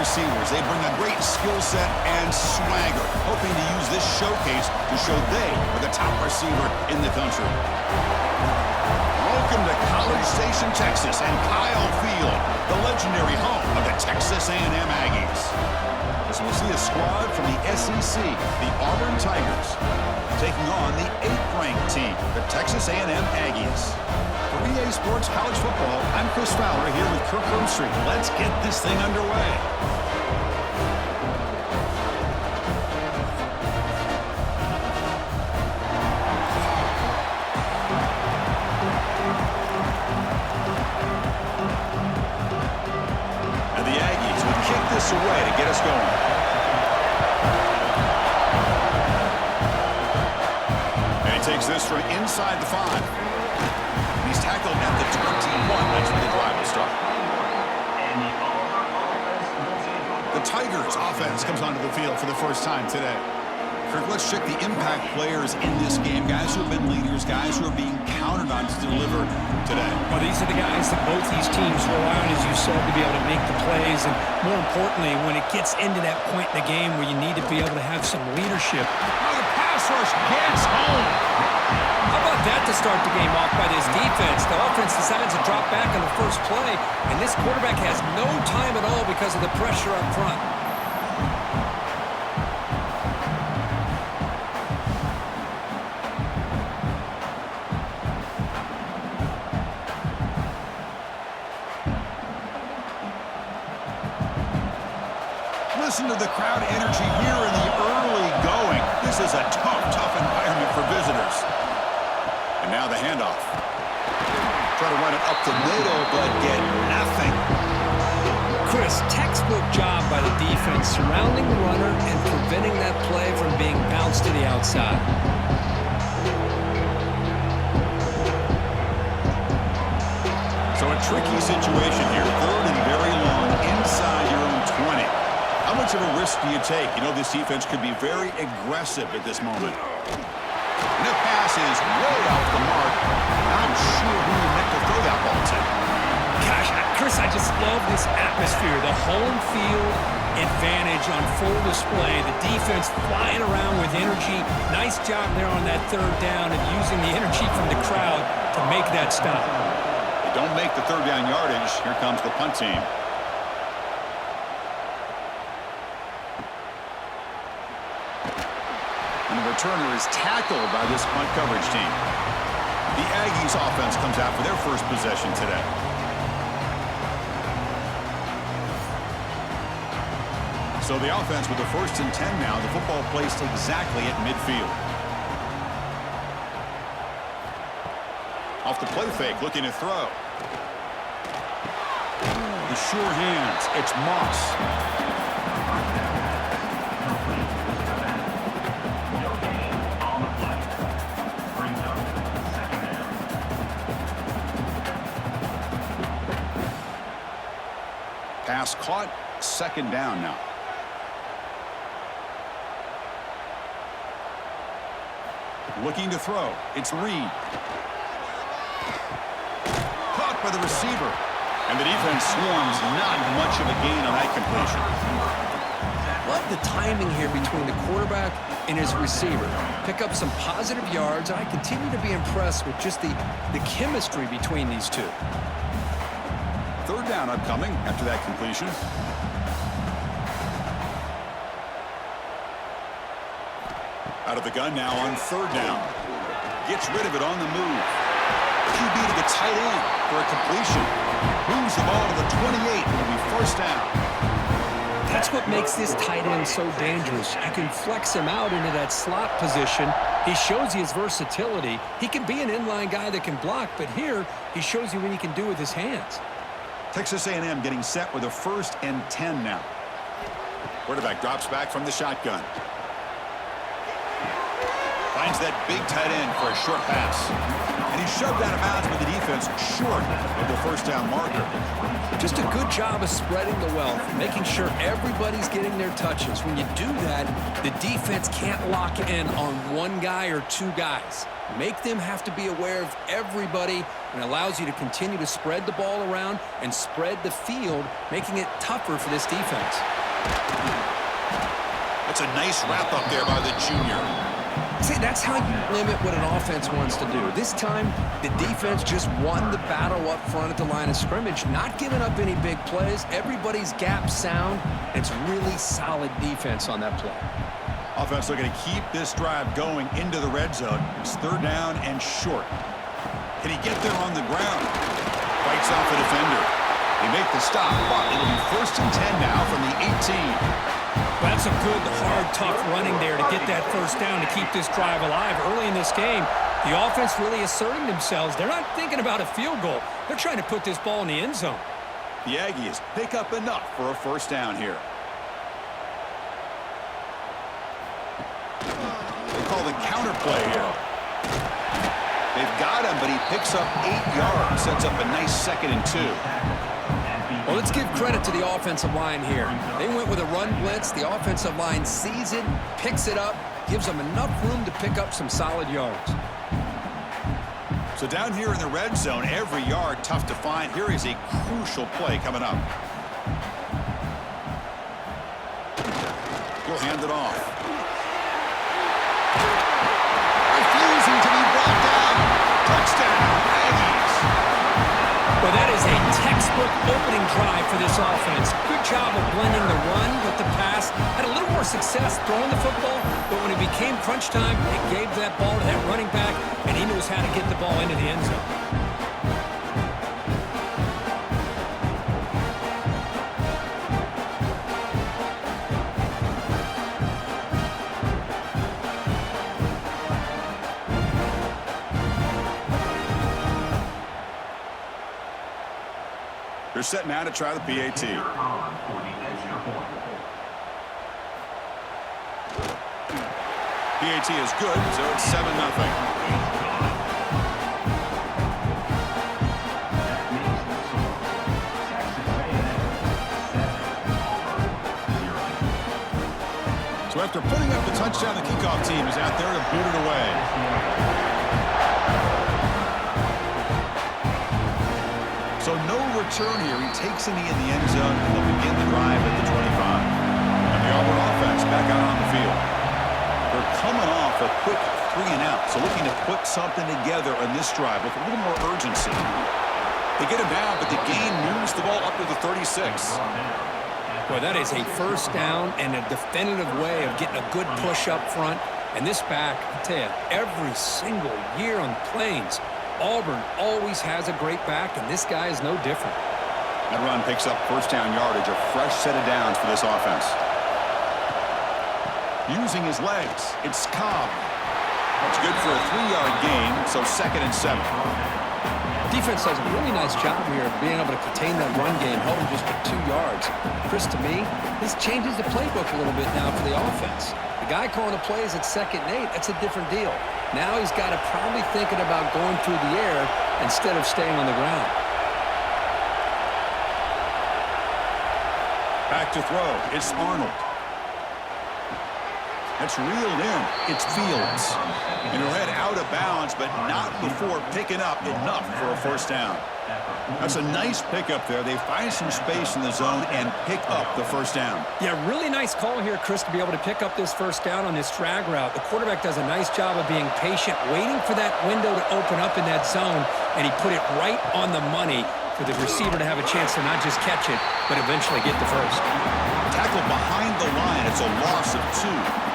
receivers. They bring a great skill set and swagger, hoping to use this showcase to show they are the top receiver in the country. Welcome to College Station, Texas, and Kyle Field, the legendary home of the Texas A&M Aggies. As we see a squad from the SEC, the Auburn Tigers, taking on the 8th-ranked team, the Texas A&M Aggies. For EA Sports College Football, I'm Chris Fowler here with Kirk Herbstreit. Let's get this thing underway. And the Aggies will kick this away to get us going. And he takes this from inside the 5. He's tackled at the 21. That's where the drive will start. The Tigers offense comes onto the field for the first time today. Kirk, let's check the impact players in this game. Guys who have been leaders, guys who are being counted on to deliver today. Well, these are the guys that both these teams rely on, as you said, to be able to make the plays. And more importantly, when it gets into that point in the game where you need to be able to have some leadership. Oh, the pass rush gets home. How about that to start the game off by this defense? The offense decides to drop back on the first play, and this quarterback has no time at all because of the pressure up front. Listen to the crowd energy here in the early going. This is a tough environment for visitors. And now the handoff. Try to run it up the middle, but get nothing. Chris, textbook job by the defense surrounding the runner and preventing that play from being bounced to the outside. So a tricky situation here. 3rd and very long inside your own 20. How much of a risk do you take? You know, this defense could be very aggressive at this moment. And the pass is way off the mark. Not sure who he meant to throw that ball to. Gosh, Chris, I just love this atmosphere. The home field advantage on full display. The defense flying around with energy. Nice job there on that 3rd down and using the energy from the crowd to make that stop. They don't make the 3rd down yardage. Here comes the punt team. And the returner is tackled by this punt coverage team. The Aggies offense comes out for their first possession today. So the offense with the 1st and 10 now. The football placed exactly at midfield. Off the play fake, looking to throw. The sure hands. It's Moss. Pass caught, 2nd down now. Looking to throw. It's Reed. Caught by the receiver. And the defense swarms. Not much of a gain on that completion. Love the timing here between the quarterback and his receiver. Pick up some positive yards, and I continue to be impressed with just the chemistry between these two. 3rd down upcoming after that completion. Out of the gun now on 3rd down. Gets rid of it on the move. QB to the tight end for a completion. Moves the ball to the 28. It'll be 1st down. That's what makes this tight end so dangerous. You can flex him out into that slot position. He shows you his versatility. He can be an inline guy that can block, but here he shows you what he can do with his hands. Texas A&M getting set with a 1st and 10 now. Quarterback drops back from the shotgun. Finds that big tight end for a short pass. And he's shoved out of bounds by the defense short of the 1st down marker. Just a good job of spreading the wealth, making sure everybody's getting their touches. When you do that, the defense can't lock in on one guy or 2 guys. Make them have to be aware of everybody, and allows you to continue to spread the ball around and spread the field, making it tougher for this defense. That's a nice wrap-up there by the junior. See, that's how you limit what an offense wants to do. This time, the defense just won the battle up front at the line of scrimmage, not giving up any big plays. Everybody's gap sound. It's really solid defense on that play. Offense looking to keep this drive going into the red zone. It's third down and short. Can he get there on the ground? Fights off a defender. They make the stop, but it'll be 1st and 10 now from the 18. Well, that's a good, hard, tough running there to get that first down to keep this drive alive. Early in this game, the offense really asserting themselves. They're not thinking about a field goal. They're trying to put this ball in the end zone. The Aggies pick up enough for a first down here. They call the counter play here. They've got him, but he picks up 8 yards. Sets up a nice 2nd and 2. Well, let's give credit to the offensive line here. They went with a run blitz. The offensive line sees it, picks it up, gives them enough room to pick up some solid yards. So down here in the red zone, every yard tough to find. Here is a crucial play coming up. He'll hand it off. Refusing to be brought down. Touchdown, Aggies. Well, that is a textbook opening drive for this offense. Good job of blending the run with the pass. Had a little more success throwing the football, but when it became crunch time, it gave that ball to that running back, and he knows how to get the ball into the end zone. They're set now to try the PAT. PAT is good, so it's 7-0. So after putting up the touchdown, the kickoff team is out there to boot it away. So no return here. He takes a knee in the end zone, and they'll begin the drive at the 25. And the Auburn offense back out on the field. They're coming off a quick 3-and-out, so looking to put something together on this drive with a little more urgency. They get him down, but the gain moves the ball up to the 36. Boy, that is a first down and a definitive way of getting a good push up front. And this back, I tell you, every single year on the Plains, Auburn always has a great back, and this guy is no different. That run picks up first down yardage, a fresh set of downs for this offense. Using his legs, it's Cobb. That's good for a 3-yard gain, so 2nd and 7. Defense does a really nice job here of being able to contain that run game, hold him just for 2 yards. Chris, to me, this changes the playbook a little bit now for the offense. The guy calling the plays at 2nd and 8, that's a different deal. Now he's got to probably thinking about going through the air instead of staying on the ground. Back to throw. It's Arnold. That's reeled in. It's Fields. And he'll head out of bounds, but not before picking up enough for a first down. That's a nice pickup there. They find some space in the zone and pick up the first down. Yeah, really nice call here, Chris, to be able to pick up this first down on this drag route. The quarterback does a nice job of being patient, waiting for that window to open up in that zone, and he put it right on the money for the receiver to have a chance to not just catch it, but eventually get the first. Tackle behind the line. It's a loss of 2.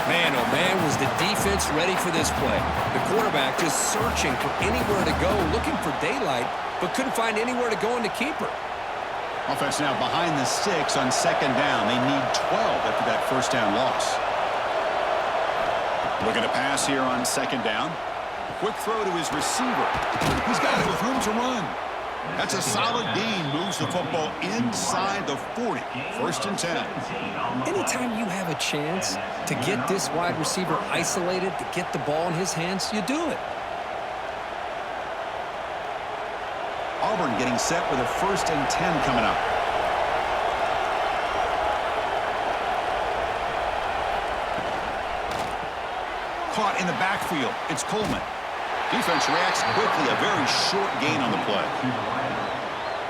Man, oh man, was the defense ready for this play. The quarterback just searching for anywhere to go, looking for daylight, but couldn't find anywhere to go in the keeper. Offense now behind the 6 on 2nd down. They need 12 after that first down loss. Looking to pass here on 2nd down. Quick throw to his receiver. He's got it with room to run. That's a solid gain. Moves the football inside the 40. 1st and 10. Anytime you have a chance to get this wide receiver isolated, to get the ball in his hands, you do it. Auburn getting set with a 1st and 10 coming up. Caught in the backfield. It's Coleman. Defense reacts quickly. A very short gain on the play.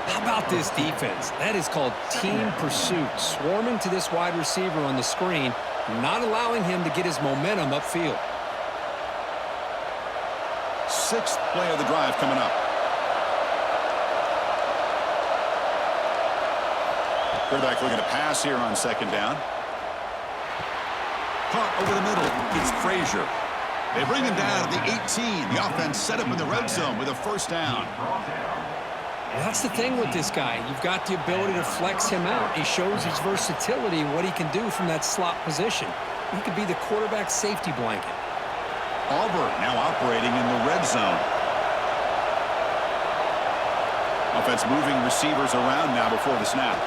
How about this defense? That is called team pursuit. Swarming to this wide receiver on the screen, not allowing him to get his momentum upfield. Sixth play of the drive coming up. Quarterback looking to pass here on second down. Caught over the middle. It's Frazier. They bring him down to the 18. The offense set up in the red zone with a first down. That's the thing with this guy. You've got the ability to flex him out. He shows his versatility and what he can do from that slot position. He could be the quarterback safety blanket. Auburn now operating in the red zone. Offense moving receivers around now before the snap.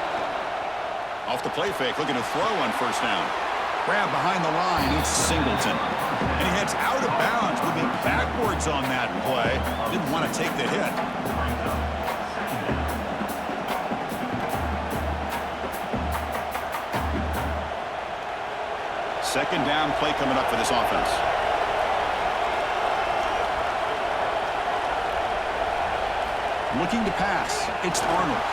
Off the play fake, looking to throw on first down. Grab behind the line, it's Singleton. And he heads out of bounds, moving backwards on that play. Didn't want to take the hit. Second down play coming up for this offense. Looking to pass. It's Arnold.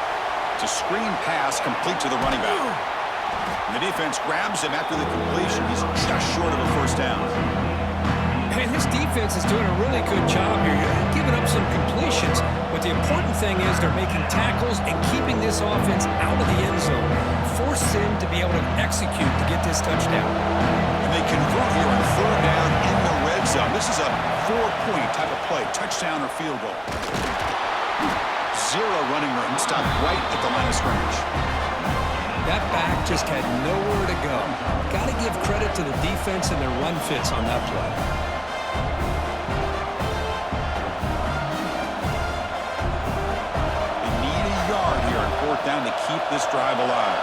It's a screen pass complete to the running back. And the defense grabs him after the completion. He's just short of a first down. Man, this defense is doing a really good job here. You're giving up some completions, but the important thing is they're making tackles and keeping this offense out of the end zone. Force him to be able to execute to get this touchdown. And they convert here on third down in the red zone. This is a 4-point type of play, touchdown or field goal. Zero running room, stopped right at the line of scrimmage. That back just had nowhere to go. Got to give credit to the defense and their run fits on that play. They need a yard here on fourth down to keep this drive alive.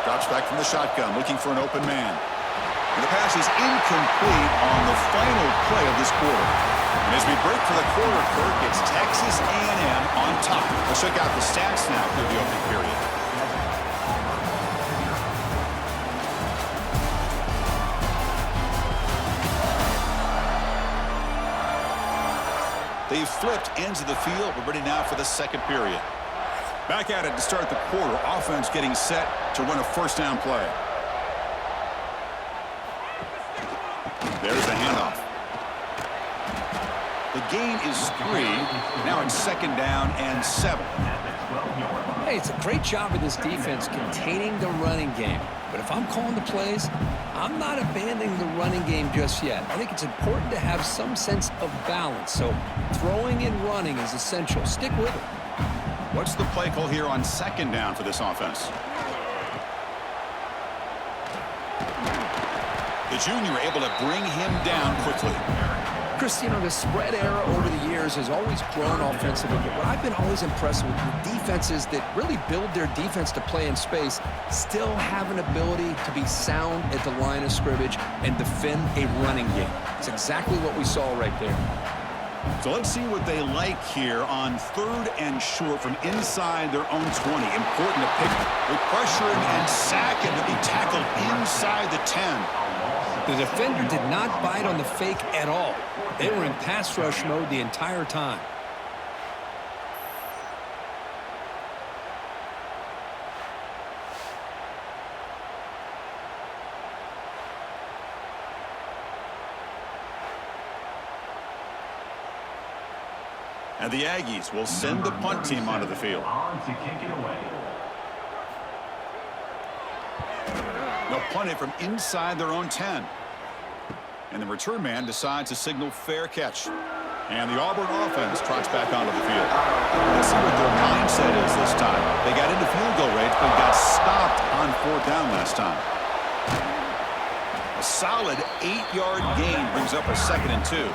Drops back from the shotgun, looking for an open man. And the pass is incomplete on the final play of this quarter. And as we break for the quarter, Kirk, it's Texas A&M on top. Let's check out the stats now through the opening period. They've flipped ends of the field. We're ready now for the second period. Back at it to start the quarter. Offense getting set to run a first down play. There's the handoff. The gain is 3. Now it's second down and 7. Hey, it's a great job of this defense containing the running game. But if I'm calling the plays, I'm not abandoning the running game just yet. I think it's important to have some sense of balance. So throwing and running is essential. Stick with it. What's the play call here on second down for this offense? The junior able to bring him down quickly. Chris, you know, the spread era over the years has always grown offensively, but what I've been always impressed with defenses that really build their defense to play in space still have an ability to be sound at the line of scrimmage and defend a running game. It's exactly what we saw right there. So let's see what they like here on third and short from inside their own 20. Important to pick. They pressure him and sack him to be tackled inside the 10. The defender did not bite on the fake at all. They were in pass rush mode the entire time. And the Aggies will send the punt team onto the field. They'll punt it from inside their own 10. And the return man decides to signal fair catch. And the Auburn offense trots back onto the field. Let's see what their mindset is this time. They got into field goal range, but got stopped on fourth down last time. A solid 8-yard gain brings up a 2nd and 2.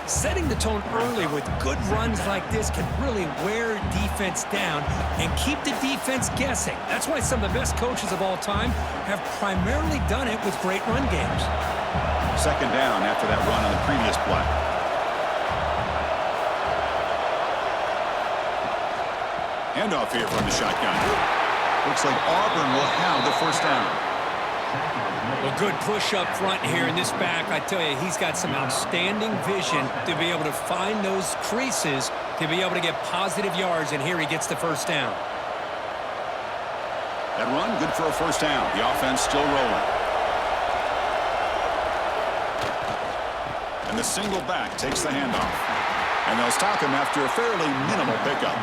Setting the tone early with good runs like this can really wear defense down and keep the defense guessing. That's why some of the best coaches of all time have primarily done it with great run games. Second down after that run on the previous play. Handoff here from the shotgun. Looks like Auburn will have the first down. Well, good push up front here in this back. I tell you, he's got some outstanding vision to be able to find those creases to be able to get positive yards, and here he gets the first down. That run, good for a first down. The offense still rolling. And the single back takes the handoff. And they'll stop him after a fairly minimal pickup.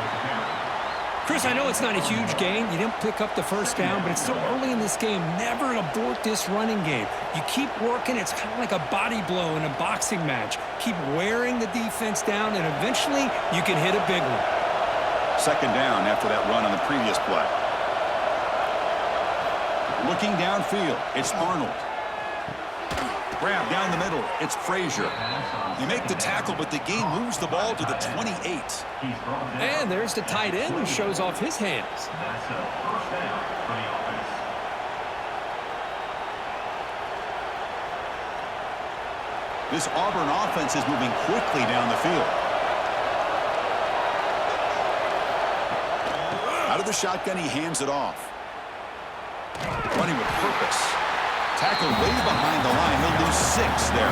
Chris, I know it's not a huge gain. You didn't pick up the first down, but it's still early in this game. Never abort this running game. You keep working. It's kind of like a body blow in a boxing match. Keep wearing the defense down, and eventually you can hit a big one. Second down after that run on the previous play. Looking downfield, it's Arnold. Grab down the middle, it's Frazier. You make the tackle, but the game moves the ball to the 28. And there's the tight end who shows off his hands. This Auburn offense is moving quickly down the field. Out of the shotgun, he hands it off. Running with purpose. Tackled way behind the line. He'll lose 6 there.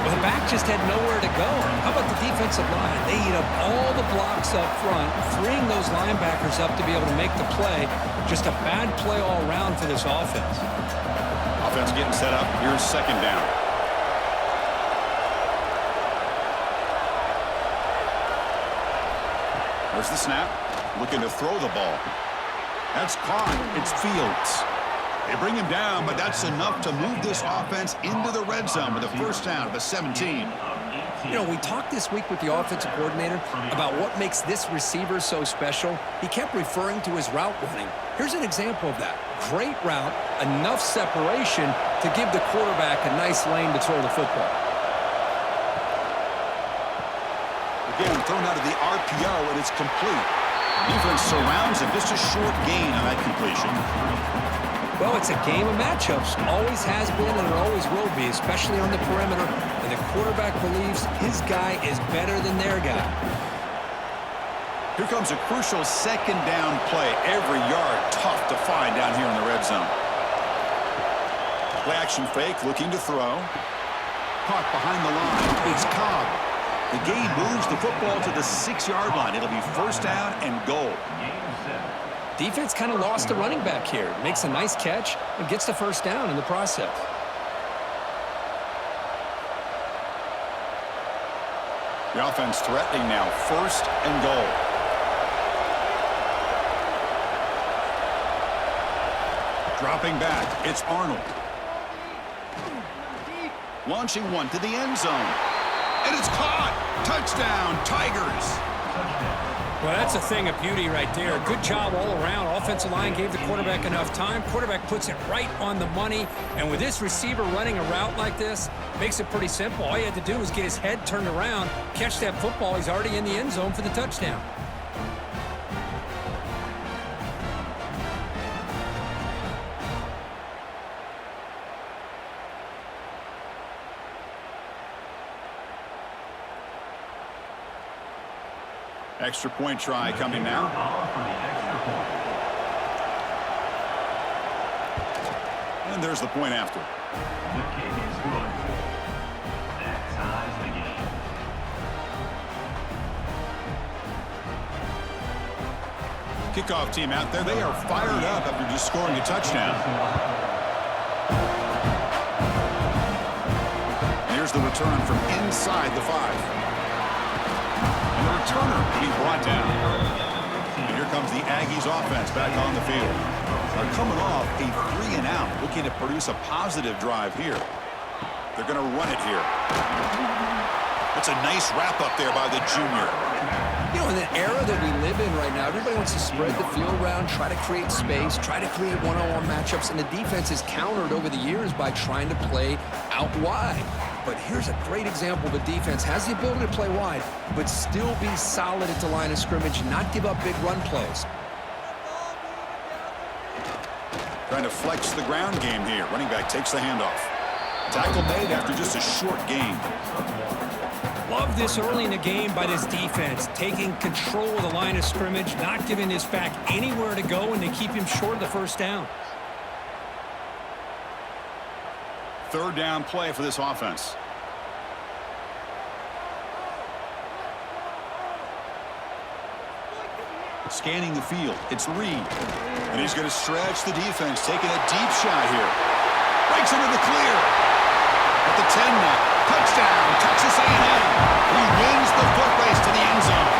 Well, the back just had nowhere to go. How about the defensive line? They eat up all the blocks up front, freeing those linebackers up to be able to make the play. Just a bad play all around for this offense. Offense getting set up. Here's second down. There's the snap. Looking to throw the ball. That's caught. It's Fields. They bring him down, but that's enough to move this offense into the red zone with a first down of a 17. You know, we talked this week with the offensive coordinator about what makes this receiver so special. He kept referring to his route running. Here's an example of that. Great route, enough separation to give the quarterback a nice lane to throw the football. Again, thrown out of the RPO, and it's complete. Defense surrounds him. Just a short gain on that completion. Well, it's a game of matchups. Always has been and it always will be, especially on the perimeter. And the quarterback believes his guy is better than their guy. Here comes a crucial second down play. Every yard tough to find down here in the red zone. Play action fake, looking to throw. Caught behind the line. It's Cobb. The game moves the football to the 6-yard line. It'll be first down and goal. Defense kind of lost the running back here. Makes a nice catch and gets the first down in the process. The offense threatening now. First and goal. Dropping back. It's Arnold. Launching one to the end zone. And it's caught. Touchdown, Tigers. Well, that's a thing of beauty right there. Good job all around. Offensive line gave the quarterback enough time. Quarterback puts it right on the money. And with this receiver running a route like this, makes it pretty simple. All you had to do was get his head turned around, catch that football. He's already in the end zone for the touchdown. Extra point try coming now. And there's the point after. The kick is good. That ties the game. Kickoff team out there. They are fired up after just scoring a touchdown. And here's the return from inside the 5. And the returner being brought down. And here comes the Aggies offense back on the field. They're coming off a 3-and-out, looking to produce a positive drive here. They're going to run it here. That's a nice wrap up there by the junior. You know, in the era that we live in right now, everybody wants to spread the field around, try to create space, try to create one-on-one matchups, and the defense is countered over the years by trying to play out wide. But here's a great example of a defense has the ability to play wide, but still be solid at the line of scrimmage, not give up big run plays. Trying to flex the ground game here. Running back takes the handoff. Tackle made after just a short gain. Love this early in the game by this defense, taking control of the line of scrimmage, not giving this back anywhere to go, and they keep him short of the first down. Third down play for this offense. Scanning the field, it's Reed. And he's going to stretch the defense, taking a deep shot here. Breaks into the clear. At the 10 now. Touchdown, Texas A&M. He wins the foot race to the end zone.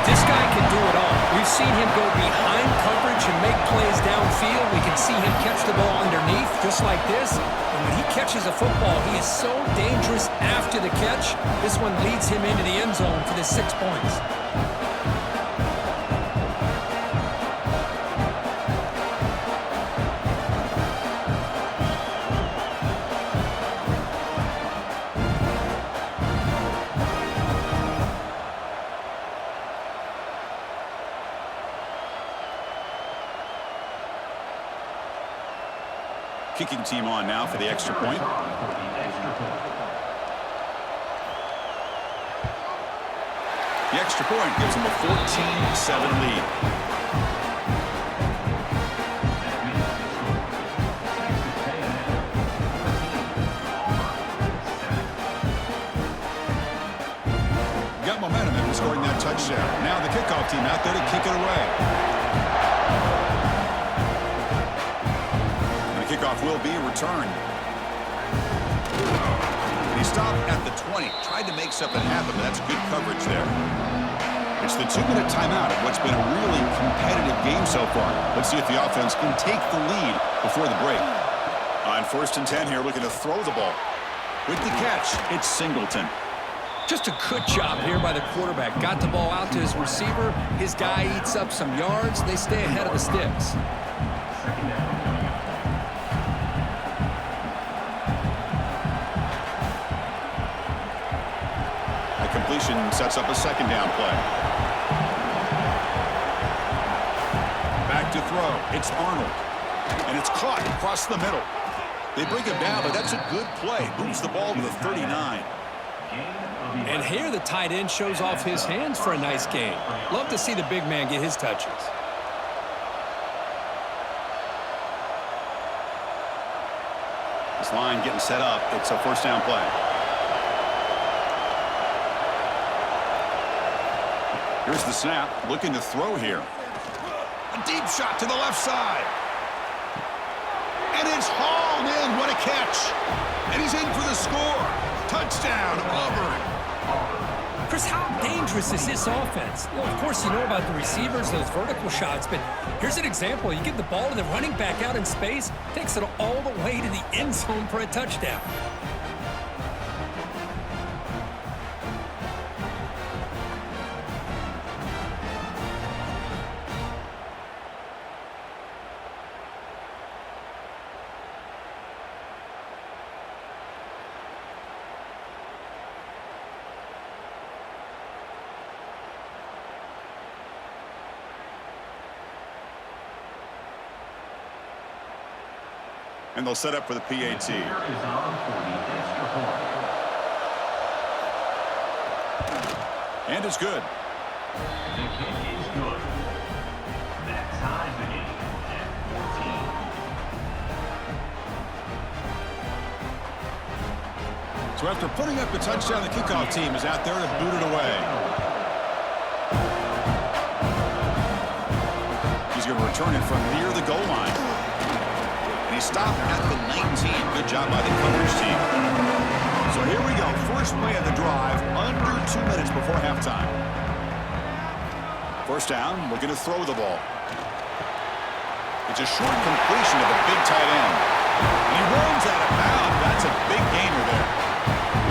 This guy can do it all. We've seen him go behind coverage and make plays downfield. We can see him catch the ball underneath, just like this. And when he catches a football, he is so dangerous after the catch. This one leads him into the end zone for the 6 points. Kicking team on now for the extra point. The extra point gives them a 14-7 lead. Got momentum after scoring that touchdown. Now the kickoff team out there to kick it away. Kickoff will be returned. He stopped at the 20. Tried to make something happen, but that's good coverage there. It's the 2-minute timeout of what's been a really competitive game so far. Let's see if the offense can take the lead before the break. On 1st and 10 here, looking to throw the ball. With the catch, it's Singleton. Just a good job here by the quarterback. Got the ball out to his receiver. His guy eats up some yards. They stay ahead of the sticks. Completion sets up a 2nd down play. Back to throw. It's Arnold. And it's caught across the middle. They bring him down, but that's a good play. Moves the ball to the 39. And here the tight end shows off his hands for a nice game. Love to see the big man get his touches. This line getting set up. It's a 1st down play. Here's the snap, looking to throw here. A deep shot to the left side. And it's hauled in. What a catch. And he's in for the score. Touchdown, Auburn. Chris, how dangerous is this offense? Well, of course, you know about the receivers, those vertical shots, but here's an example. You give the ball to the running back out in space, takes it all the way to the end zone for a touchdown. And they'll set up for the PAT. And it's good. The kick is good. That ties the game at 14. So after putting up the touchdown, the kickoff team is out there to boot it away. He's going to return it from near the goal line. He stopped at the 19. Good job by the coverage team. So here we go. First play of the drive, under 2 minutes before halftime. 1st down, looking to throw the ball. It's a short completion of a big tight end. And he runs out of bounds. That's a big gainer there.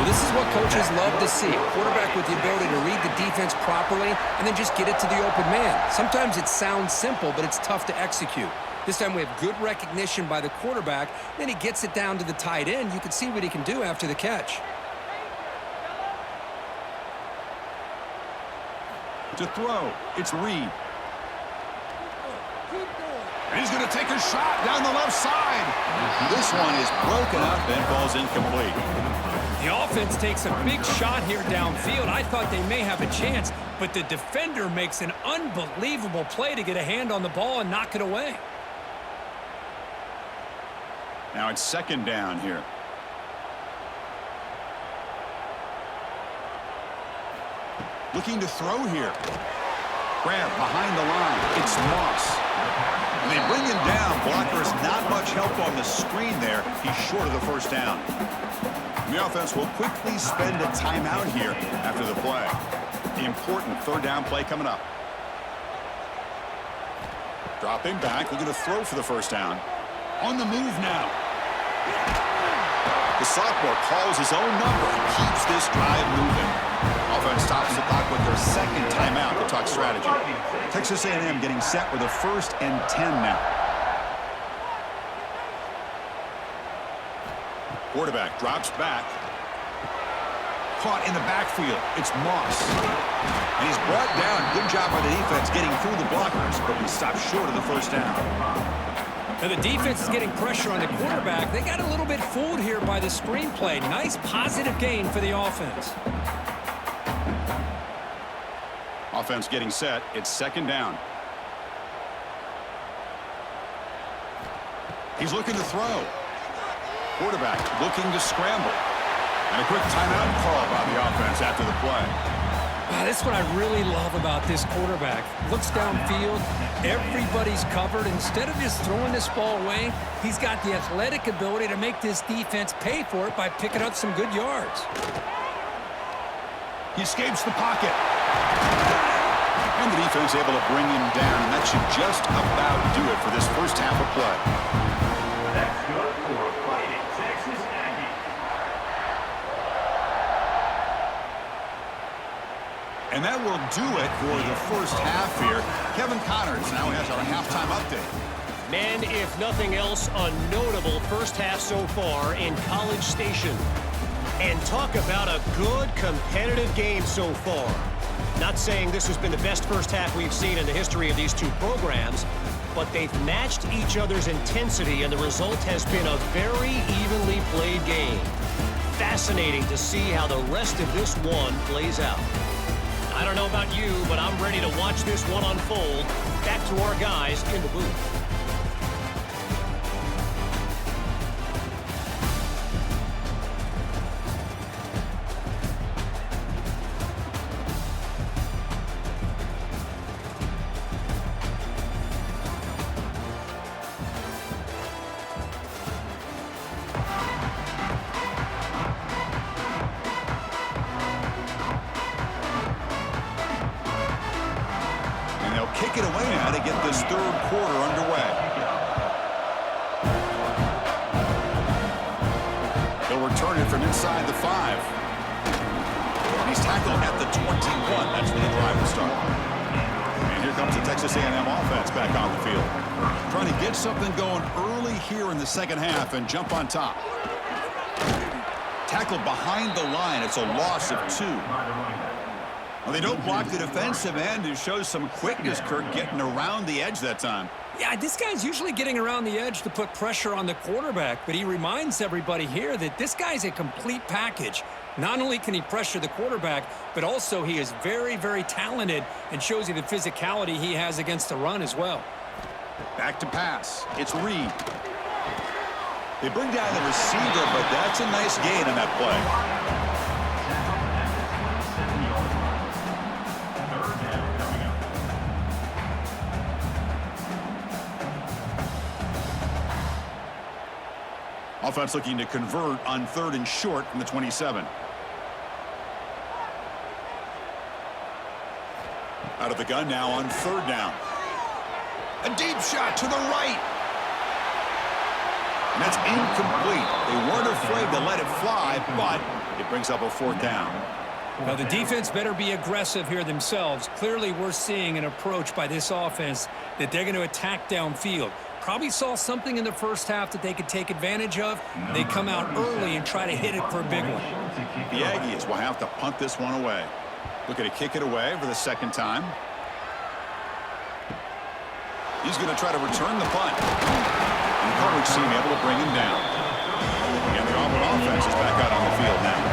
Well, this is what coaches love to see. A quarterback with the ability to read the defense properly and then just get it to the open man. Sometimes it sounds simple, but it's tough to execute. This time we have good recognition by the quarterback. Then he gets it down to the tight end. You can see what he can do after the catch. To throw, it's Reed. And he's going to take a shot down the left side. This one is broken up and falls incomplete. The offense takes a big shot here downfield. I thought they may have a chance, but the defender makes an unbelievable play to get a hand on the ball and knock it away. Now it's second down here. Looking to throw here. Grab behind the line. It's Moss. And they bring him down. Blockers not much help on the screen there. He's short of the first down. The offense will quickly spend a timeout here after the play. The important third down play coming up. Dropping back, looking to throw for the first down. On the move now. The sophomore calls his own number and keeps this drive moving. Offense stops the clock with their second timeout to talk strategy. Texas A&M getting set with a 1st and 10 now. Quarterback drops back. Caught in the backfield. It's Moss. And he's brought down. Good job by the defense getting through the blockers, but he stopped short of the first down. Now the defense is getting pressure on the quarterback. They got a little bit fooled here by the screenplay. Nice positive gain for the offense. Offense getting set. It's second down. He's looking to throw. Quarterback looking to scramble. And a quick timeout call by the offense after the play. Wow, that's what I really love about this quarterback. Looks downfield. Everybody's covered. Instead of just throwing this ball away, he's got the athletic ability to make this defense pay for it by picking up some good yards. He escapes the pocket. And the defense able to bring him down, and that should just about do it for this first half of play. That's good for a fighting Texas Aggies. And that will do it for the first half here. Kevin Connors now has our halftime update. Man, if nothing else, a notable first half so far in College Station. And talk about a good competitive game so far. Not saying this has been the best first half we've seen in the history of these two programs, but they've matched each other's intensity, and the result has been a very evenly played game. Fascinating to see how the rest of this one plays out. I don't know about you, but I'm ready to watch this one unfold. Back to our guys in the booth. Kick it away now to get this third quarter underway. He'll return it from inside the 5. And he's tackled at the 21. That's when the drive will start. And here comes the Texas A&M offense back on the field. Trying to get something going early here in the second half and jump on top. Tackled behind the line. It's a loss of 2. Well, they don't block the defensive end, who shows some quickness, Kirk, getting around the edge that time. Yeah, this guy's usually getting around the edge to put pressure on the quarterback, but he reminds everybody here that this guy's a complete package. Not only can he pressure the quarterback, but also he is very, very talented and shows you the physicality he has against the run as well. Back to pass. It's Reed. They bring down the receiver, but that's a nice gain on that play. Offense looking to convert on 3rd and short from the 27. Out of the gun now on 3rd down. A deep shot to the right. And that's incomplete. They weren't afraid to let it fly, but it brings up a 4th down. Now, the defense better be aggressive here themselves. Clearly, we're seeing an approach by this offense that they're going to attack downfield. Probably saw something in the first half that they could take advantage of. They come out early and try to hit it for a big one. The Aggies will have to punt this one away. Looking to kick it away for the 2nd time. He's going to try to return the punt. And the coverage team able to bring him down. And the Auburn offense is back out on the field now.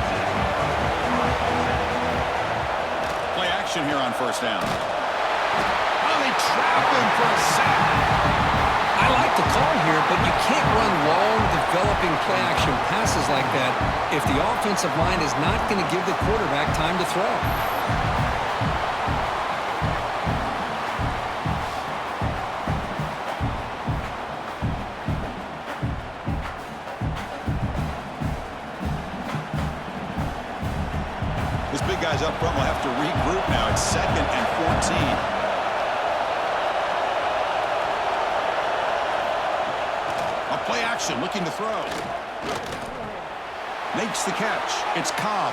Play action here on 1st down. Oh, they trap him for a sack. I like the call here, but you can't run long, developing play-action passes like that if the offensive line is not going to give the quarterback time to throw. This big guy's up front will have to regroup now. It's 2nd and 14. Play action, looking to throw. Makes the catch. It's Cobb.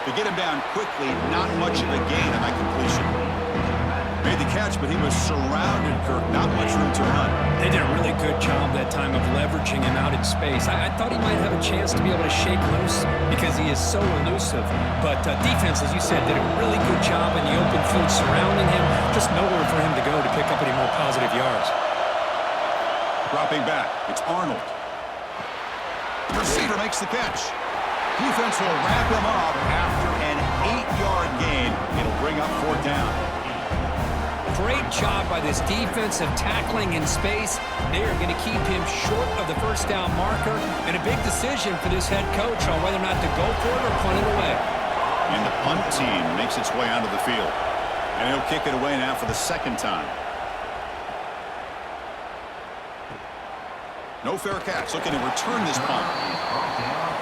To get him down quickly, not much of a gain on that completion. Made the catch, but he was surrounded, Kirk. Not much room to run. They did a really good job that time of leveraging him out in space. I thought he might have a chance to be able to shake loose because he is so elusive. But defense, as you said, did a really good job in the open field surrounding him. Just nowhere for him to go to pick up any more positive yards. Dropping back, it's Arnold. The receiver makes the catch. Defense will wrap him up after an 8-yard gain. It'll bring up 4th down. Great job by this defensive tackling in space. They are going to keep him short of the first down marker. And a big decision for this head coach on whether or not to go for it or punt it away. And the punt team makes its way onto the field. And he'll kick it away now for the 2nd time. No fair catch, looking to return this punt.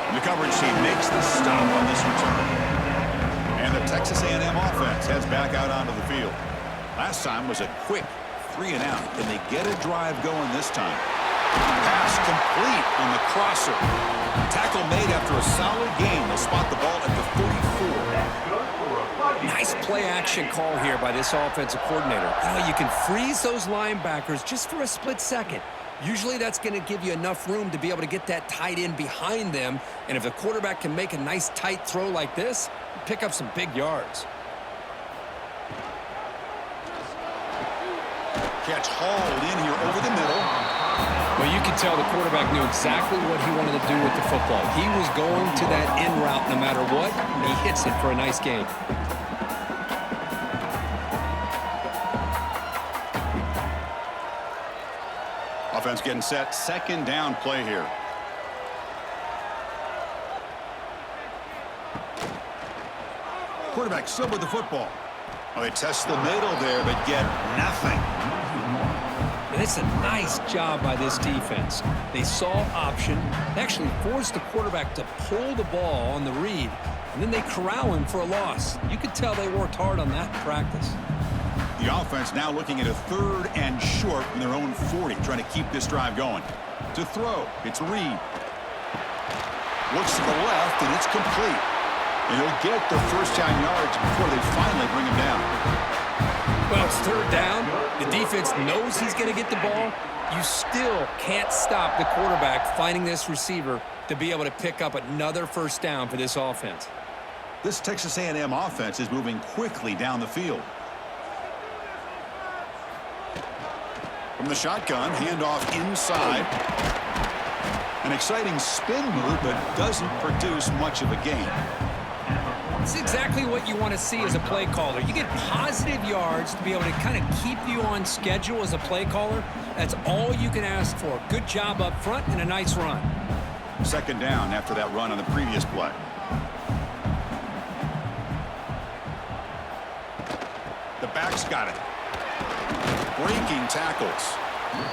And the coverage team makes the stop on this return. And the Texas A&M offense heads back out onto the field. Last time was a quick 3-and-out. Can they get a drive going this time? Pass complete on the crosser. Tackle made after a solid gain. They'll spot the ball at the 34. Nice play-action call here by this offensive coordinator. You can freeze those linebackers just for a split second. Usually that's going to give you enough room to be able to get that tight end behind them. And if the quarterback can make a nice tight throw like this, pick up some big yards. Catch hauled in here over the middle. Well, you can tell the quarterback knew exactly what he wanted to do with the football. He was going to that in route no matter what. He hits it for a nice gain. Offense getting set. 2nd down play here. Quarterback still with the football. Well, they test the middle there, but get nothing. And it's a nice job by this defense. They saw option. They actually forced the quarterback to pull the ball on the read, and then they corral him for a loss. You could tell they worked hard on that in practice. The offense now looking at a 3rd and short from their own 40, trying to keep this drive going. To throw, it's Reed. Looks to the left, and it's complete. And he'll get the first down yards before they finally bring him down. Well, it's 3rd down. The defense knows he's going to get the ball. You still can't stop the quarterback finding this receiver to be able to pick up another first down for this offense. This Texas A&M offense is moving quickly down the field. From the shotgun, handoff inside. An exciting spin move, but doesn't produce much of a gain. It's exactly what you want to see as a play caller. You get positive yards to be able to kind of keep you on schedule as a play caller. That's all you can ask for. Good job up front and a nice run. 2nd down after that run on the previous play. The back's got it. Breaking tackles.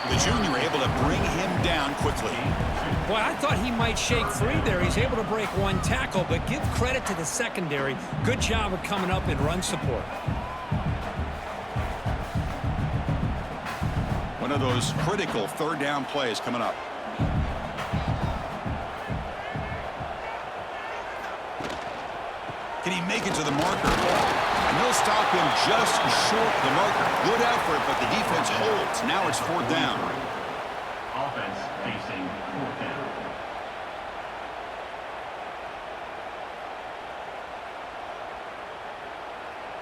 The junior able to bring him down quickly. Boy, I thought he might shake free there. He's able to break one tackle, but give credit to the secondary. Good job of coming up in run support. One of those critical 3rd down plays coming up. Can he make it to the marker? And they'll stop him just short of the marker. Good effort, but the defense holds. Now it's 4th down. Offense facing 4th down.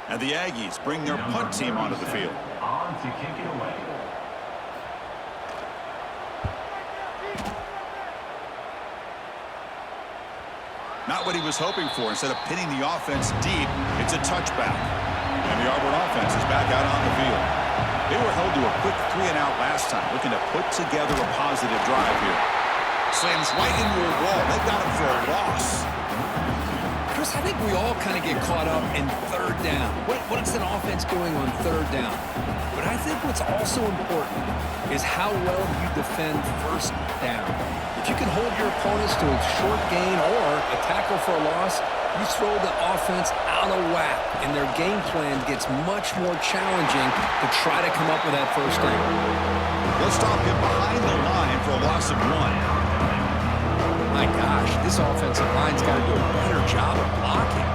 And the Aggies bring their punt team onto the field. On to kick it away. Not what he was hoping for. Instead of pinning the offense deep, it's a touchback. And the Auburn offense is back out on the field. were held to a quick 3-and-out last time, looking to put together a positive drive here. Slams right into a wall. They got him for a loss. Chris, I think we all kind of get caught up in third down. What's an offense doing on third down? But I think what's also important is how well you defend first down. If you can hold your opponents to a short gain or a tackle for a loss, you throw the offense out of whack, and their game plan gets much more challenging to try to come up with that first down. They'll stop him behind the line for a loss of 1. My gosh, this offensive line's got to do a better job of blocking.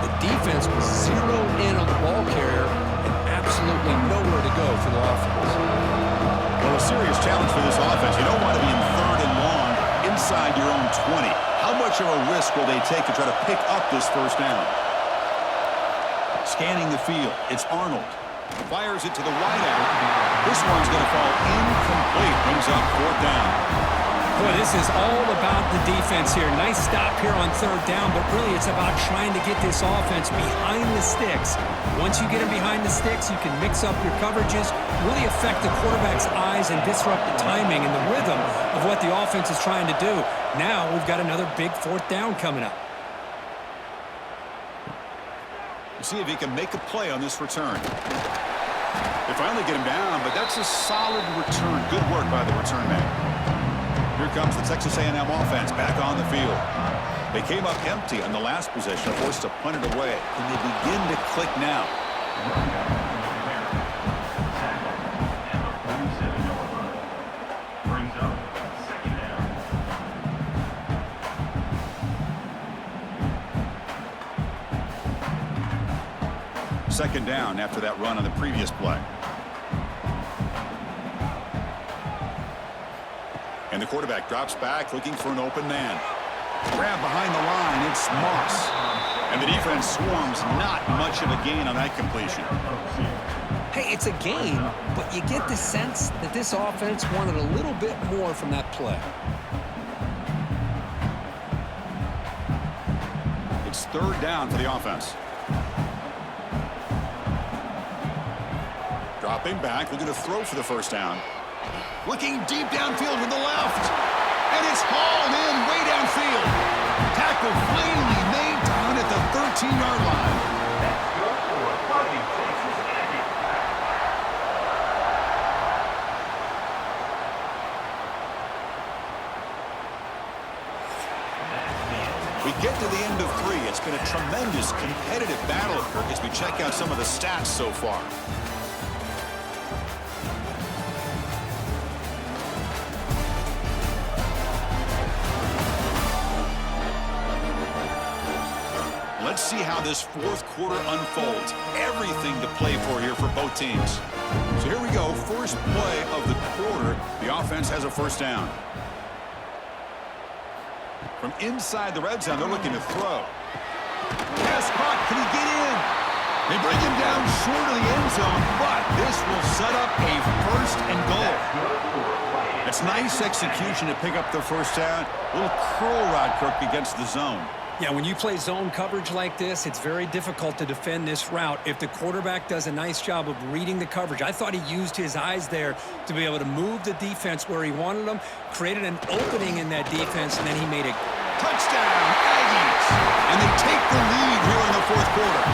The defense was zeroed in on the ball carrier and absolutely nowhere to go for the offense. Well, a serious challenge for this offense. You don't want to be in 3rd and long inside your own 20. How much of a risk will they take to try to pick up this first down? Scanning the field, it's Arnold. Fires it to the wideout. This one's going to fall incomplete. Brings up 4th down. Boy, this is all about the defense here. Nice stop here on 3rd down, but really it's about trying to get this offense behind the sticks. Once you get them behind the sticks, you can mix up your coverages, really affect the quarterback's eyes and disrupt the timing and the rhythm of what the offense is trying to do. Now we've got another big 4th down coming up. See if he can make a play on this return. They finally get him down, but that's a solid return. Good work by the return man. Here comes the Texas A&M offense back on the field. They came up empty on the last possession, forced to punt it away. And they begin to click now. Brings up 2nd down. 2nd down after that run on the previous play. And the quarterback drops back looking for an open man. Grab behind the line, it's Moss. And the defense swarms, not much of a gain on that completion. Hey, it's a gain, but you get the sense that this offense wanted a little bit more from that play. It's 3rd down for the offense. Dropping back, looking to throw for the first down. Looking deep downfield with the left. And it's hauled in way downfield. Tackle finally made down at the 13-yard line. That's good for a fighting Texas Aggies. We get to the end of 3. It's been a tremendous competitive battle, Kirk, as we check out some of the stats so far. Let's see how this 4th quarter unfolds. Everything to play for here for both teams. So here we go. First play of the quarter. The offense has a first down. From inside the red zone, they're looking to throw. Pass caught. Can he get in? They bring him down short of the end zone, but this will set up a 1st and goal. It's nice execution to pick up the first down. A little curl rod, Kirk, against the zone. Yeah, when you play zone coverage like this, it's very difficult to defend this route if the quarterback does a nice job of reading the coverage. I thought he used his eyes there to be able to move the defense where he wanted them, created an opening in that defense, and then he made a touchdown, Aggies! And they take the lead here in the 4th quarter.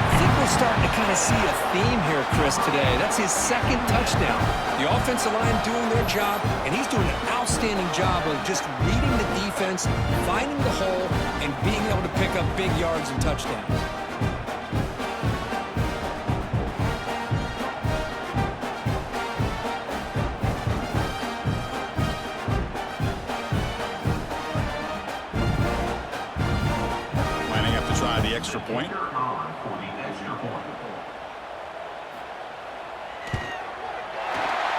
I think we're starting to kind of see a theme here, Chris, today. That's his 2nd touchdown. The offensive line doing their job, and he's doing an outstanding job of just reading the defense, finding the hole, and being able to pick up big yards and touchdowns. Lining up to try the extra point.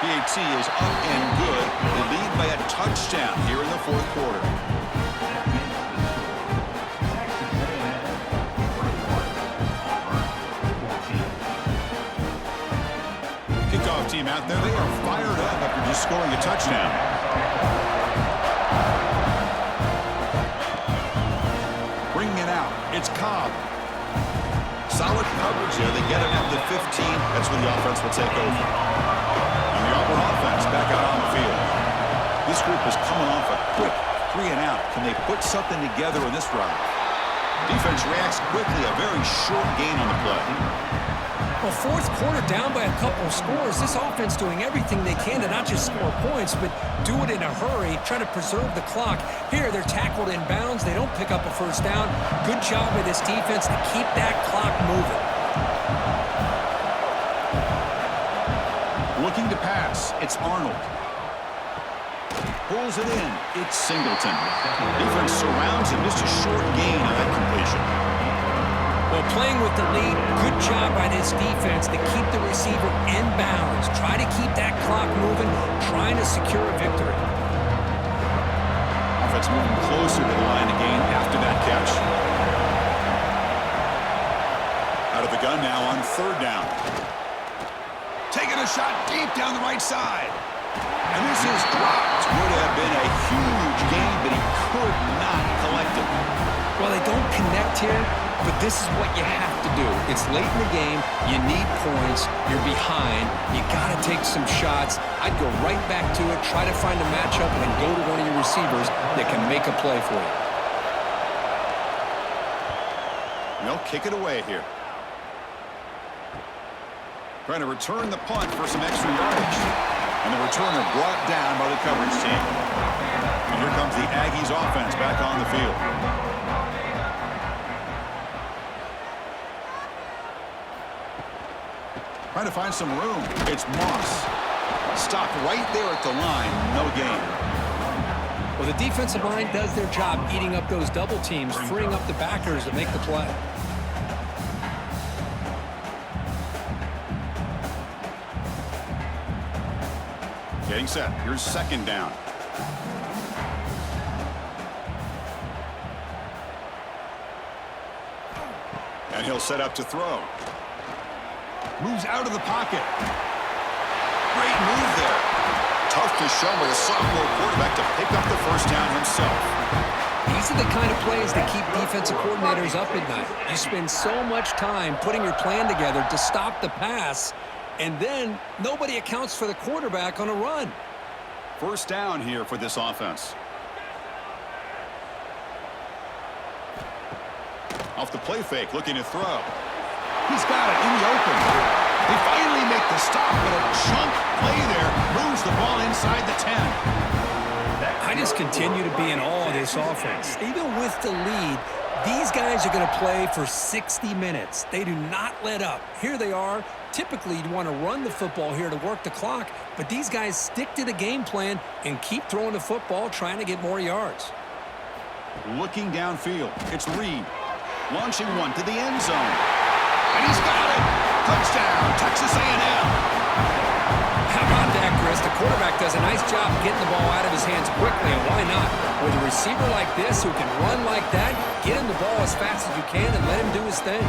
PAT is up and good. They lead by a touchdown here in the 4th quarter. Kickoff team out there. They are fired up after just scoring a touchdown. Bringing it out. It's Cobb. Solid coverage here. They get it up the 15, that's when the offense will take over. And the Auburn offense back out on the field. This group is coming off a quick 3 and out. Can they put something together in this drive? Defense reacts quickly, a very short gain on the play. Well, fourth quarter down by a couple of scores. This offense doing everything they can to not just score points, but do it in a hurry, try to preserve the clock. Here, they're tackled in bounds. They don't pick up a first down. Good job by this defense to keep that clock moving. Looking to pass, it's Arnold. Pulls it in, it's Singleton. Defense surrounds him, just a short gain on that completion. Well, playing with the lead, good job by this defense to keep the receiver in bounds. Try to keep that clock moving, trying to secure a victory. Offense moving closer to the line of gain after that catch. Out of the gun now on third down. Taking a shot deep down the right side. And this is dropped. Would have been a huge gain, but he could not collect it. Well, they don't connect here, but this is what you have to do. It's late in the game. You need points. You're behind. You got to take some shots. I'd go right back to it, try to find a matchup, and go to one of your receivers that can make a play for you. They'll kick it away here. Trying to return the punt for some extra yardage. And the returner brought down by the coverage team. And here comes the Aggies offense back on the field. Trying to find some room. It's Moss. Stopped right there at the line. No gain. Well, the defensive line does their job eating up those double teams, freeing up the backers to make the play. Getting set. Here's second down. And he'll set up to throw. Moves out of the pocket. Great move there. Tough to show with a sophomore quarterback to pick up the first down himself. These are the kind of plays that keep defensive coordinators up at night. You spend so much time putting your plan together to stop the pass, and then nobody accounts for the quarterback on a run. First down here for this offense. Off the play fake, looking to throw. He's got it in the open. They finally make the stop, but a chunk play there moves the ball inside the 10. I just continue to be in awe of this offense. Even with the lead, these guys are going to play for 60 minutes. They do not let up. Here they are. Typically, you'd want to run the football here to work the clock, but these guys stick to the game plan and keep throwing the football, trying to get more yards. Looking downfield, it's Reed. Launching one to the end zone. And he's got it. Touchdown, Texas A&M. How about that, Chris? The quarterback does a nice job getting the ball out of his hands quickly, and why not? With a receiver like this who can run like that, get him the ball as fast as you can and let him do his thing.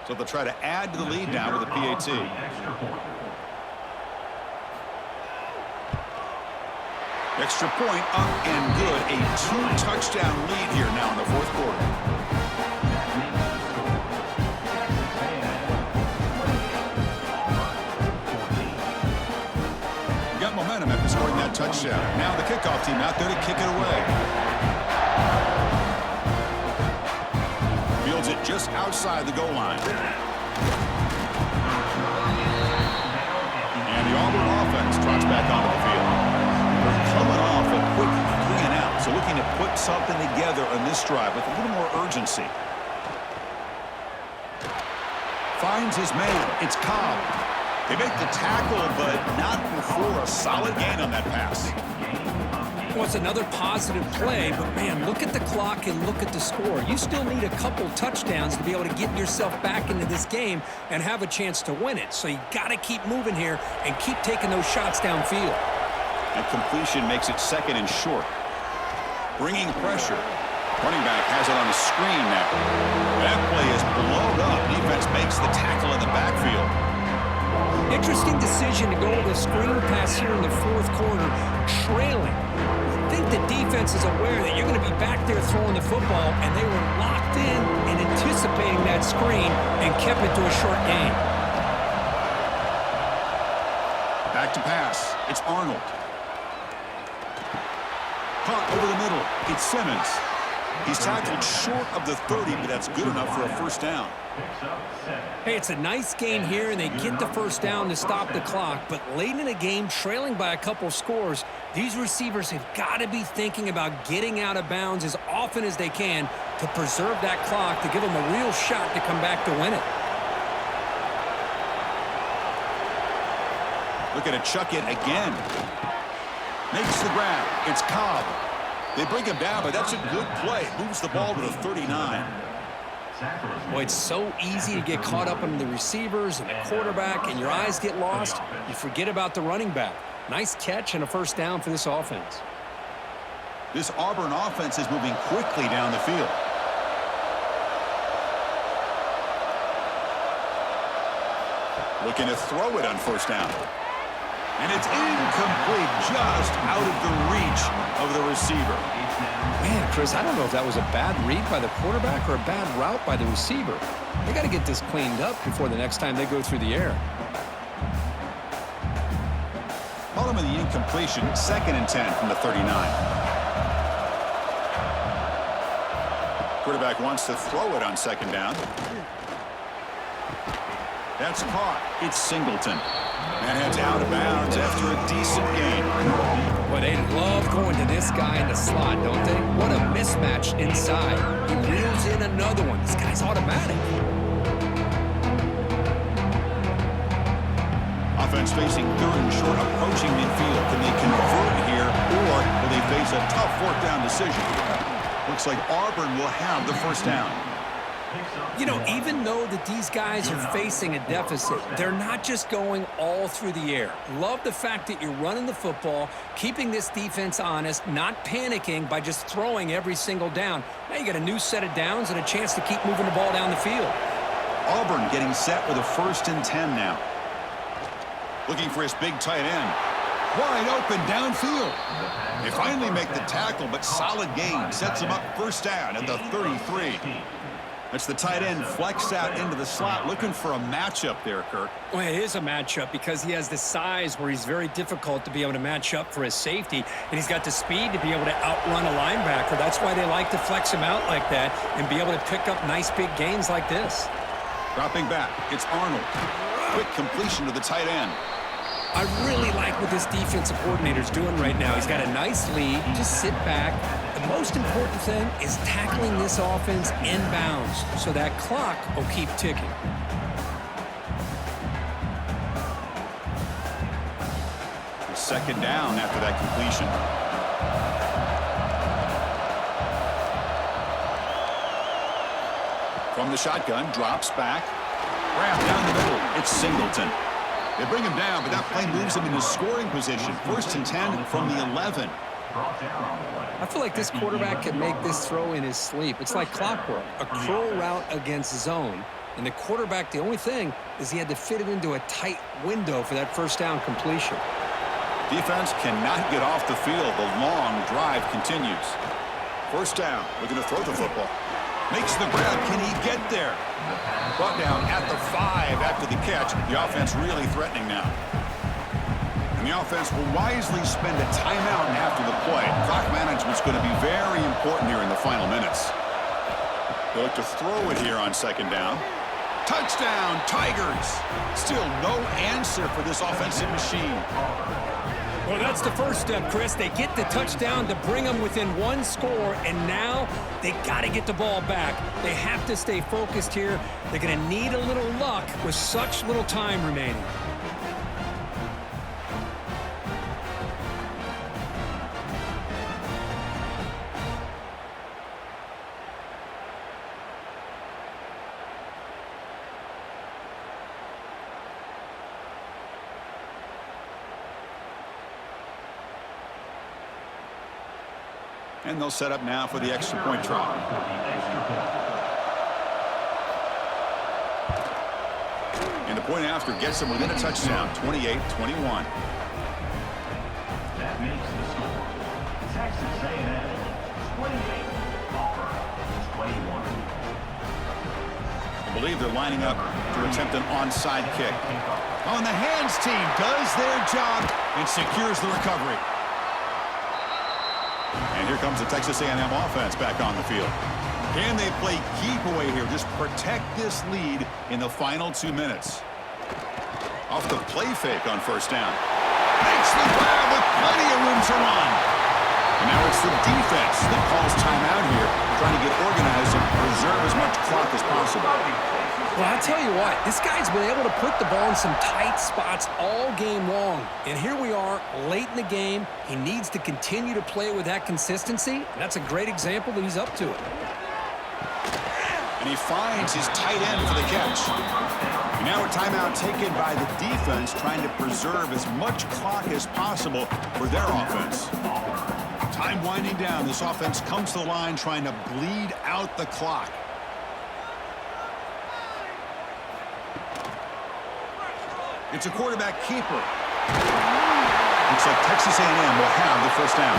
So they'll try to add to the lead now with a PAT. Extra point up and good. A 2-touchdown lead here now in the fourth quarter. Got momentum after scoring that touchdown. Now the kickoff team out there to kick it away. Fields it just outside the goal line. And the Auburn offense trots back onto the field. They're coming off a quick 3 and out, so looking to put something together on this drive with a little more urgency. Finds his man. It's Cobb. They make the tackle, but not before a solid gain on that pass. Well, it's another positive play, but, man, look at the clock and look at the score. You still need a couple touchdowns to be able to get yourself back into this game and have a chance to win it. So you got to keep moving here and keep taking those shots downfield. And completion makes it second and short. Bringing pressure. Running back has it on a screen now. That play is blown up. Defense makes the tackle in the backfield. Interesting decision to go with a screen pass here in the fourth quarter, trailing. I think the defense is aware that you're going to be back there throwing the football, and they were locked in and anticipating that screen and kept it to a short gain. Back to pass. It's Arnold. Caught over the middle. It's Simmons. He's tackled short of the 30, but that's good enough for a first down. Hey, it's a nice gain here, and they get the first down to stop the clock. But late in the game, trailing by a couple scores, these receivers have got to be thinking about getting out of bounds as often as they can to preserve that clock, to give them a real shot to come back to win it. Look at it, chuck it again. Makes the grab. It's Cobb. They bring him down, but that's a good play. Moves the ball to the 39. Boy, it's so easy to get caught up in the receivers and the quarterback, and your eyes get lost. You forget about the running back. Nice catch and a first down for this offense. This Auburn offense is moving quickly down the field. Looking to throw it on first down. And it's incomplete, just out of the reach of the receiver. Man, Chris, I don't know if that was a bad read by the quarterback or a bad route by the receiver. They got to get this cleaned up before the next time they go through the air. Following the incompletion, 2nd and 10 from the 39. Quarterback wants to throw it on 2nd down. That's caught. It's Singleton. And heads out of bounds after a decent gain. Well, they love going to this guy in the slot, don't they? What a mismatch inside. He reels in another one. This guy's automatic. Offense facing 3rd and short, approaching midfield. Can they convert here, or will they face a tough 4th down decision? Looks like Auburn will have the first down. You know, even though that these guys are facing a deficit, they're not just going all through the air. Love the fact that you're running the football, keeping this defense honest, not panicking by just throwing every single down. Now you got a new set of downs and a chance to keep moving the ball down the field. Auburn getting set with a 1st and 10 now. Looking for his big tight end. Wide open downfield. They finally make the tackle, but solid gain. Sets him up first down at the 33. That's the tight end flexed out into the slot, looking for a matchup there, Kirk. Well, it is a matchup because he has the size where he's very difficult to be able to match up for his safety, and he's got the speed to be able to outrun a linebacker. That's why they like to flex him out like that and be able to pick up nice big gains like this. Dropping back, it's Arnold. Quick completion to the tight end. I really like what this defensive coordinator's doing right now. He's got a nice lead. Just sit back. The most important thing is tackling this offense inbounds so that clock will keep ticking. Second down after that completion. From the shotgun, drops back. Wrap down the middle. It's Singleton. They bring him down, but that play moves him into scoring position. 1st and 10 from the 11. I feel like this quarterback can make this throw in his sleep. It's like clockwork, a curl route against zone. And the quarterback, the only thing is he had to fit it into a tight window for that first down completion. Defense cannot get off the field. The long drive continues. First down, looking to throw the football. Makes the grab. Can he get there? Brought down at the 5 after the catch. The offense really threatening now. And the offense will wisely spend a timeout after the play. Clock management's going to be very important here in the final minutes. They look to throw it here on 2nd down. Touchdown, Tigers! Still no answer for this offensive machine. Well, that's the first step, Chris. They get the touchdown to bring them within one score, and now they got to get the ball back. They have to stay focused here. They're going to need a little luck with such little time remaining. And they'll set up now for the extra point try. And the point after gets them within a touchdown, 28-21. That makes the score Texas A&M 28, Auburn 21. I believe they're lining up to attempt an onside kick. Oh, and the hands team does their job and secures the recovery. And here comes the Texas A&M offense back on the field. Can they play keep away here? Just protect this lead in the final 2 minutes. Off the play fake on first down. Makes the grab with plenty of room to run. And now it's the defense that calls timeout here, trying to get organized and preserve as much clock as possible. Well, I tell you what, this guy's been able to put the ball in some tight spots all game long. And here we are, late in the game. He needs to continue to play with that consistency. And that's a great example that he's up to it. And he finds his tight end for the catch. And now a timeout taken by the defense, trying to preserve as much clock as possible for their offense. Time winding down. This offense comes to the line trying to bleed out the clock. It's a quarterback keeper. Looks like Texas A&M will have the first down.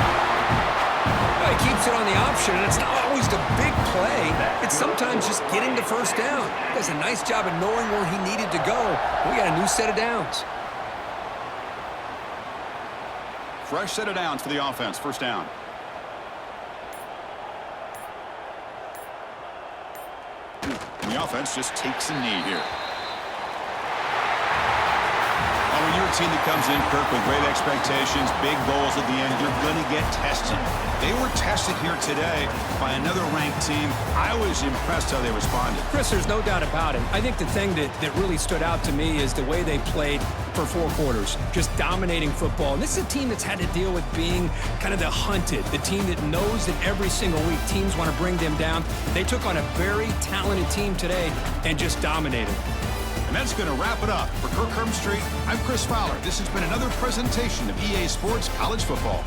Well, he keeps it on the option, and it's not always the big play. It's sometimes just getting the first down. He does a nice job of knowing where he needed to go. We got a new set of downs. Fresh set of downs for the offense. First down. And the offense just takes a knee here. When you're a team that comes in, Kirk, with great expectations, big goals at the end, you're going to get tested. They were tested here today by another ranked team. I was impressed how they responded. Chris, there's no doubt about it. I think the thing that really stood out to me is the way they played for 4 quarters, just dominating football. And this is a team that's had to deal with being kind of the hunted, the team that knows that every single week teams want to bring them down. They took on a very talented team today and just dominated. And that's going to wrap it up. For Kirk Street, I'm Chris Fowler. This has been another presentation of EA Sports College Football.